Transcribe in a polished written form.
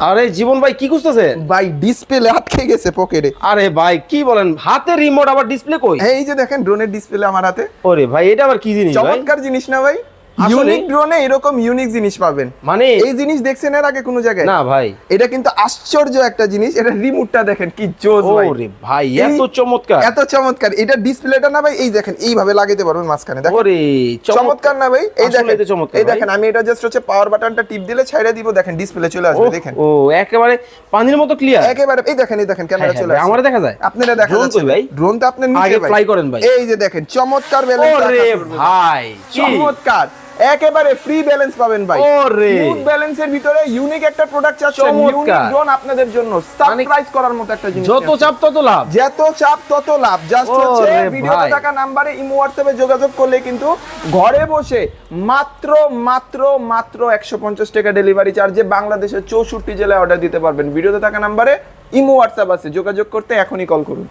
আরে জীবন ভাই কি করতেছেন? ভাই ডিসপ্লে আটকে গেছে পকেটে। আরে ভাই কি বলেন, হাতে রিমোট আবার ডিসপ্লে কই? এই যে দেখেন ড্রোনের ডিসপ্লে আমার হাতে। ওরে ভাই এটা আবার কি জিনিস ভাই? চমৎকার জিনিস না ভাই? আসলে? ইউনিক ড্রোনে এরকম ইউনিক জিনিস পাবেন। মানে এই জিনিস দেখছেন এর আগে কোনো জায়গায়? না ভাই। এটা কিন্তু আশ্চর্য একটা জিনিস। এটা রিমোটটা দেখেন কি জোস ভাই। ওরে ভাই এই- এত চমৎকার। এত চমৎকার। এটা ডিসপ্লেটা না ভাই, এই দেখেন এইভাবে লাগাইতে পারবেন মাঝখানে, দেখেন ওরে চমৎকার না ভাই? এই আসলেই দেখেন, তো চমৎকার এই ভাই। দেখেন আমি এটা জাস্ট হচ্ছে পাওয়ার বাটনটা টিপ দিলে ছাইড়া দিব, দেখেন ডিসপ্লে চলে আসবে, দেখেন ও একেবারে পানির মতো ক্লিয়ার। একেবারে। এই দেখেন ক্যামেরা চলে আসছে। আমারে দেখা যায়? আপনারা দেখা Drone যাচ্ছে কই ভাই? ড্রোন তো আপনার আগে নিচে ভাই। fly করেন ভাই। এই যে দেখেন চমৎকার ব্যালেন্স। ওরে ভাই কি চমৎকার, একেবারে ফ্রি ব্যালেন্স পাবেন ভাই। ওরে। স্মুথ ব্যালেন্সের ভিতরে ইউনিক একটা প্রোডাক্ট চাচ্ছেন, চমৎকার। ইউনিক ড্রোন আপনাদের জন্য সারপ্রাইজ করার মতো একটা জিনিস। যত চাপ তত লাভ। যত চাপ তত লাভ। জাস্ট হচ্ছে ওরে ভিডিওতে ভাই। থাকা নাম্বারে ইমো হোয়াটসঅ্যাপে যোগাযোগ করলে কিন্তু ঘরে বসে মাত্র মাত্র মাত্র 150 টাকা ডেলিভারি চার্জে বাংলাদেশের 64 জেলায় অর্ডার দিতে পারবেন। ভিডিওতে থাকা নাম্বারে ইমো হোয়াটসঅ্যাপ আছে, যোগাযোগ করতে এখনই কল করুন।